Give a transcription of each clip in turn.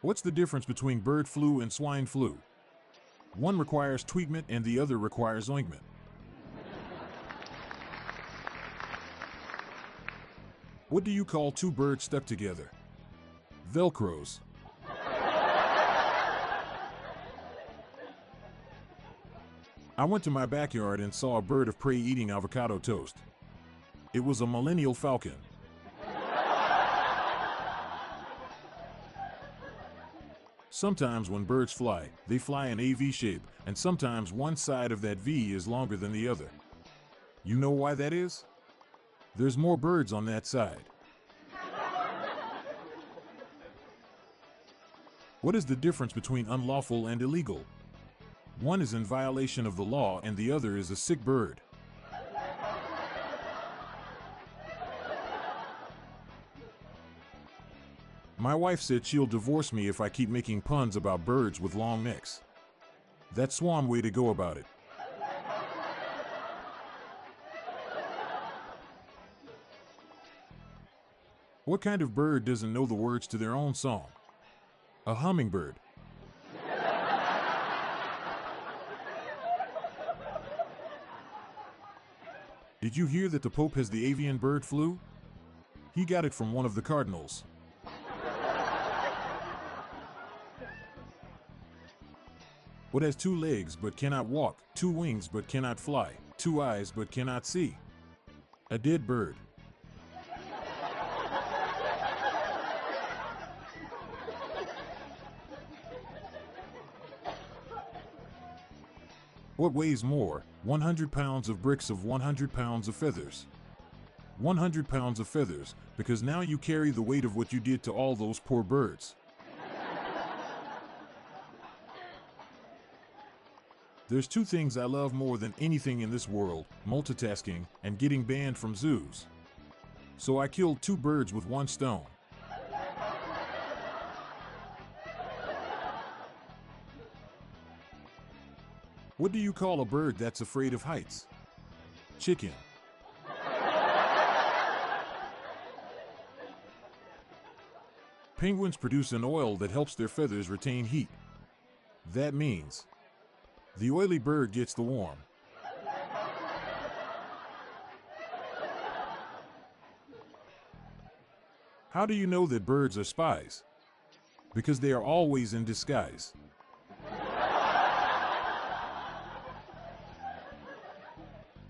What's the difference between bird flu and swine flu? One requires treatment and the other requires ointment. What do you call two birds stuck together? Velcros. I went to my backyard and saw a bird of prey eating avocado toast. It was a millennial falcon. Sometimes when birds fly, they fly in a V shape, and sometimes one side of that V is longer than the other. You know why that is? There's more birds on that side. What is the difference between unlawful and illegal? One is in violation of the law and the other is a sick bird. My wife said she'll divorce me if I keep making puns about birds with long necks. That's swan way to go about it. What kind of bird doesn't know the words to their own song? A hummingbird. Did you hear that the Pope has the avian bird flu? He got it from one of the cardinals. What has two legs but cannot walk, two wings but cannot fly, two eyes but cannot see? A dead bird. What weighs more, 100 pounds of bricks of 100 pounds of feathers? 100 pounds of feathers, because now you carry the weight of what you did to all those poor birds. There's two things I love more than anything in this world, multitasking and getting banned from zoos. So I killed two birds with one stone. What do you call a bird that's afraid of heights? Chicken. Penguins produce an oil that helps their feathers retain heat. That means the oily bird gets the warm. How do you know that birds are spies? Because they are always in disguise.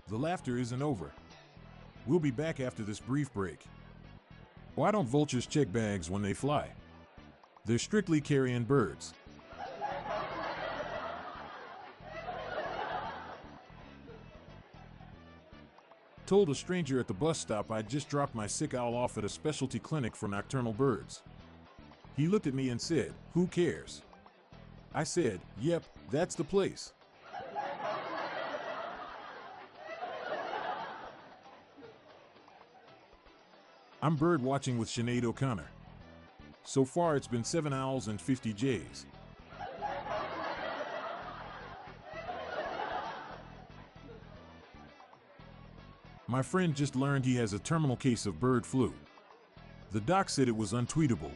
The laughter isn't over. We'll be back after this brief break. Why don't vultures check bags when they fly? They're strictly carrion birds. Told a stranger at the bus stop I'd just dropped my sick owl off at a specialty clinic for nocturnal birds. He looked at me and said, "Who cares?" I said, "Yep, that's the place." I'm bird watching with Sinead O'Connor. So far it's been 7 owls and 50 jays. My friend just learned he has a terminal case of bird flu. The doc said it was untweetable.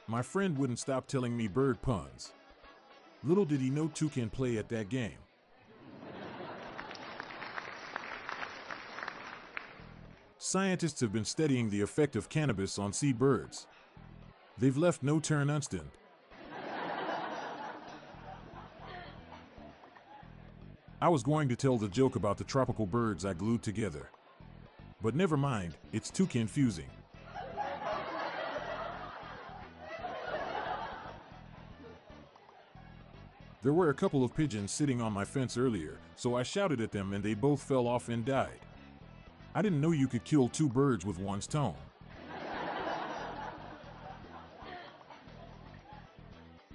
My friend wouldn't stop telling me bird puns. Little did he know two can play at that game. Scientists have been studying the effect of cannabis on seabirds. They've left no turn unstunned. I was going to tell the joke about the tropical birds I glued together. But never mind, it's too confusing. There were a couple of pigeons sitting on my fence earlier, so I shouted at them and they both fell off and died. I didn't know you could kill two birds with one stone.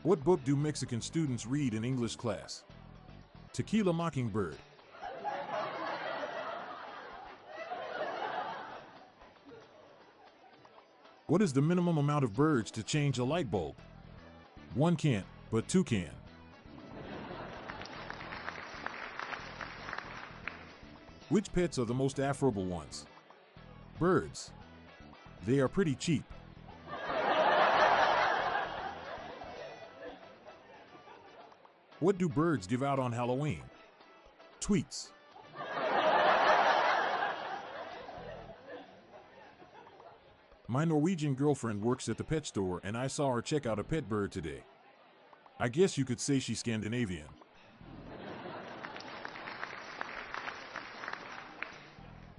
What book do Mexican students read in English class? To Kill a Mockingbird. What is the minimum amount of birds to change a light bulb? One can't, but two can. Which pets are the most affable ones? Birds. They are pretty cheap. What do birds give out on Halloween? Tweets. My Norwegian girlfriend works at the pet store and I saw her check out a pet bird today. I guess you could say she's Scandinavian.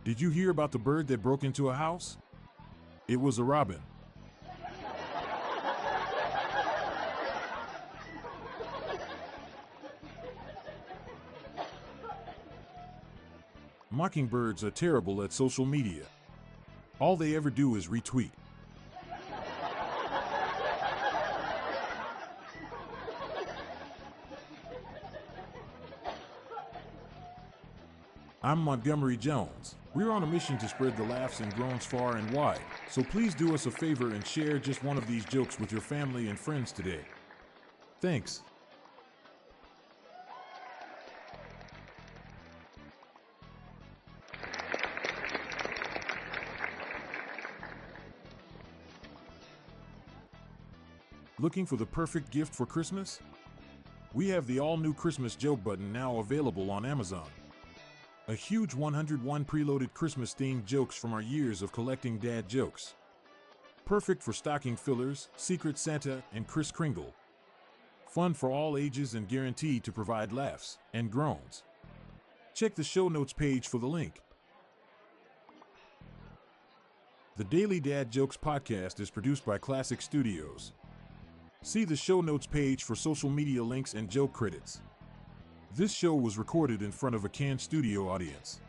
Did you hear about the bird that broke into a house? It was a robin. Mockingbirds are terrible at social media. All they ever do is retweet. I'm Montgomery Jones. We're on a mission to spread the laughs and groans far and wide, so please do us a favor and share just one of these jokes with your family and friends today. Thanks. Looking for the perfect gift for Christmas? We have the all-new Christmas joke button now available on Amazon. A huge 101 preloaded Christmas-themed jokes from our years of collecting dad jokes. Perfect for stocking fillers, Secret Santa, and Kris Kringle. Fun for all ages and guaranteed to provide laughs and groans. Check the show notes page for the link. The Daily Dad Jokes podcast is produced by Classic Studios. See the show notes page for social media links and joke credits. This show was recorded in front of a canned studio audience.